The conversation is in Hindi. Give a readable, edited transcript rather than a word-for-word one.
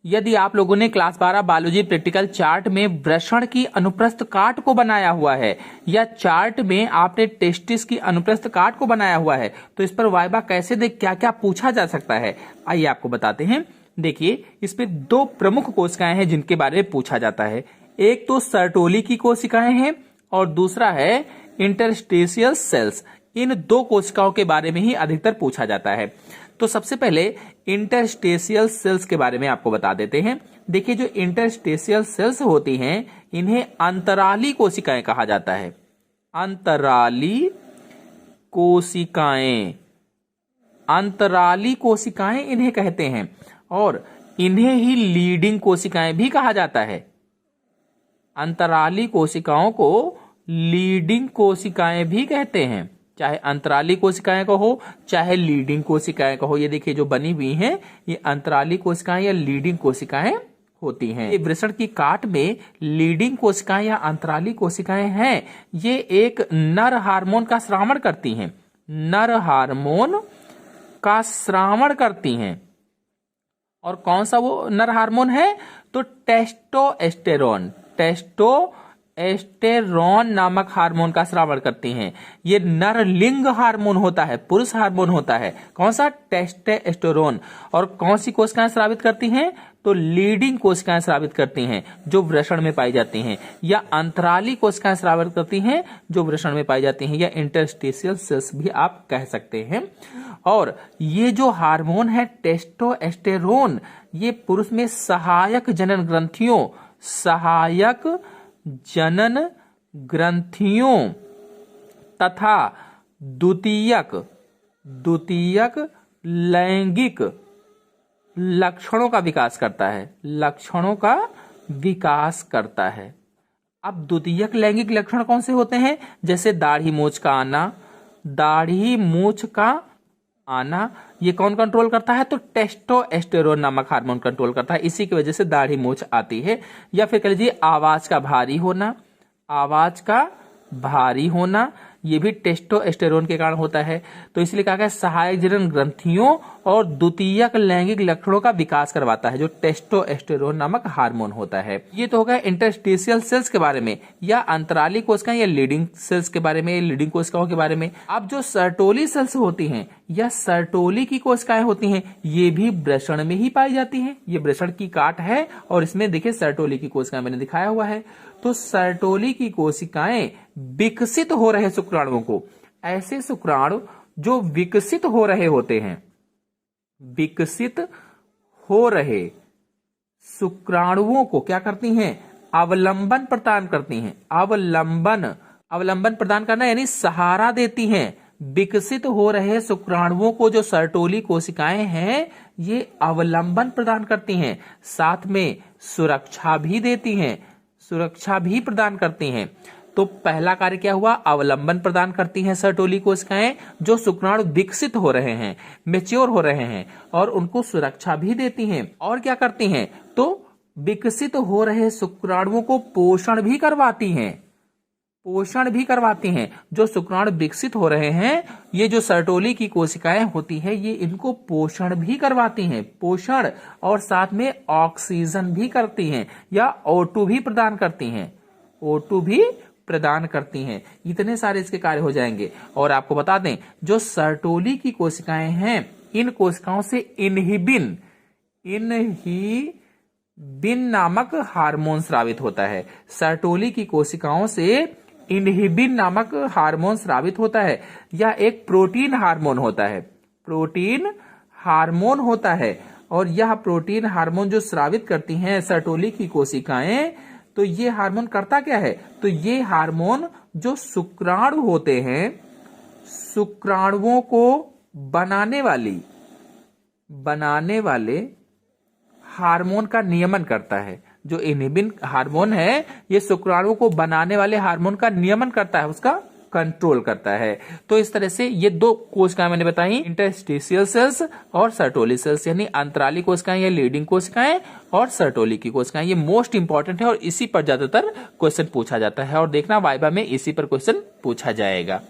यदि आप लोगों ने क्लास 12 बायोलॉजी प्रैक्टिकल चार्ट में वृषण की अनुप्रस्थ काट को बनाया हुआ है या चार्ट में आपने टेस्टिस की अनुप्रस्थ काट को बनाया हुआ है तो इस पर वाइवा कैसे देख क्या क्या पूछा जा सकता है, आइए आपको बताते हैं। देखिए, इसमें दो प्रमुख कोशिकाएं हैं जिनके बारे में पूछा जाता है। एक तो सर्टोली की कोशिकाएं हैं और दूसरा है इंटरस्टेशियल सेल्स। इन दो कोशिकाओं के बारे में ही अधिकतर पूछा जाता है। तो सबसे पहले इंटरस्टेशियल सेल्स के बारे में आपको बता देते हैं। देखिए, जो इंटरस्टेशियल सेल्स होती हैं इन्हें अंतराली कोशिकाएं कहा जाता है। अंतराली कोशिकाएं, अंतराली कोशिकाएं इन्हें कहते हैं और इन्हें ही लीडिंग कोशिकाएं भी कहा जाता है। अंतराली कोशिकाओं को लीडिंग कोशिकाएं भी कहते हैं, चाहे अंतराली कोशिकाएं कहो चाहे लीडिंग कोशिकाएं कहो। ये देखिए जो बनी हुई हैं ये अंतराली कोशिकाएं या लीडिंग कोशिकाएं होती हैं। ये वृषण की काट में लीडिंग कोशिकाएं या अंतराली कोशिकाएं हैं। ये एक नर हार्मोन का स्रावण करती हैं, नर हार्मोन का स्रावण करती हैं। और कौन सा वो नर हार्मोन है? तो टेस्टोस्टेरोन, टेस्टोस्टेरोन नामक हार्मोन का स्रावण करती हैं। ये नर लिंग हार्मोन होता है, पुरुष हार्मोन होता है। कौन सा? टेस्टोस्टेरोन। और कौन सी कोशिकाएं स्रावित करती हैं? तो लीडिंग कोशिकाएं स्रावित करती हैं जो वृषण में पाई जाती हैं, या अंतराली कोशिकाएं स्रावित करती हैं जो वृषण में पाई जाती हैं, या इंटरस्टेशियल सेल्स भी आप कह सकते हैं। और ये जो हार्मोन है टेस्टोस्टेरोन, ये पुरुष में सहायक जनन ग्रंथियों तथा द्वितीयक लैंगिक लक्षणों का विकास करता है, लक्षणों का विकास करता है। अब द्वितीयक लैंगिक लक्षण कौन से होते हैं? जैसे दाढ़ी मूंछ का आना, दाढ़ी मूंछ का आना ये कौन कंट्रोल करता है? तो टेस्टोस्टेरोन नामक हार्मोन कंट्रोल करता है। इसी की वजह से दाढ़ी मूंछ आती है। या फिर कह लीजिए आवाज का भारी होना, आवाज का भारी होना ये भी टेस्टोस्टेरोन के कारण होता है। तो इसलिए कहा गया सहायक जनन ग्रंथियों और द्वितीयक लैंगिक लक्षणों का विकास करवाता है जो टेस्टोस्टेरोन नामक हार्मोन होता है। ये तो हो गया इंटरस्टेशियल सेल्स के बारे में, या अंतराली कोशिकाएं या लीडिंग सेल्स के बारे में, लीडिंग कोशिकाओं के बारे में। अब जो सर्टोली सेल्स होती हैं या सर्टोली की कोशिकाएं होती हैं ये भी वृषण में ही पाई जाती हैं। ये वृषण की काट है और इसमें देखिए सर्टोली की कोशिकाएं मैंने दिखाया हुआ है। तो सर्टोली की कोशिकाएं विकसित हो रहे शुक्राणुओं को, ऐसे शुक्राणु जो विकसित हो रहे होते हैं, विकसित हो रहे शुक्राणुओं को क्या करती हैं? अवलंबन प्रदान करती हैं। अवलंबन प्रदान करना यानी सहारा देती हैं। विकसित हो रहे शुक्राणुओं को जो सर्टोली कोशिकाएं हैं ये अवलंबन प्रदान करती हैं, साथ में सुरक्षा भी देती हैं, सुरक्षा भी प्रदान करती हैं। तो पहला कार्य क्या हुआ? अवलंबन प्रदान करती हैं सर्टोली कोशिकाएं जो शुक्राणु विकसित हो रहे हैं, मैच्योर हो रहे हैं, और उनको सुरक्षा भी देती हैं। और क्या करती हैं? तो विकसित हो रहे शुक्राणुओं को पोषण भी करवाती हैं, पोषण भी करवाती हैं। जो शुक्राणु विकसित हो रहे हैं ये जो सर्टोली की कोशिकाएं होती है ये इनको पोषण भी करवाती हैं, पोषण, और साथ में ऑक्सीजन भी करती हैं या O2 भी प्रदान करती हैं, O2 भी प्रदान करती हैं। इतने सारे इसके कार्य हो जाएंगे। और आपको बता दें जो सर्टोली की कोशिकाएं हैं इन कोशिकाओं से इनहिबिन नामक हार्मोन स्रावित होता है। सर्टोली की कोशिकाओं से इनहिबिन नामक हार्मोन स्रावित होता है, या एक प्रोटीन हार्मोन होता है, प्रोटीन हार्मोन होता है। और यह प्रोटीन हार्मोन जो स्रावित करती हैं सर्टोली की कोशिकाएं, तो ये हार्मोन करता क्या है? तो ये हार्मोन जो शुक्राणु होते हैं, शुक्राणुओं को बनाने वाले हार्मोन का नियमन करता है। जो इनहिबिन हार्मोन है ये शुक्राणुओं को बनाने वाले हार्मोन का नियमन करता है, उसका कंट्रोल करता है। तो इस तरह से ये दो कोशिकाएं मैंने बताई, इंटरस्टेशियल सेल्स और सर्टोली सेल्स, यानी अंतराली कोशिकाएं या लीडिंग कोशिकाएं और सर्टोली की कोशिकाएं। ये मोस्ट इंपॉर्टेंट है और इसी पर ज्यादातर क्वेश्चन पूछा जाता है, और देखना वाइवा में इसी पर क्वेश्चन पूछा जाएगा।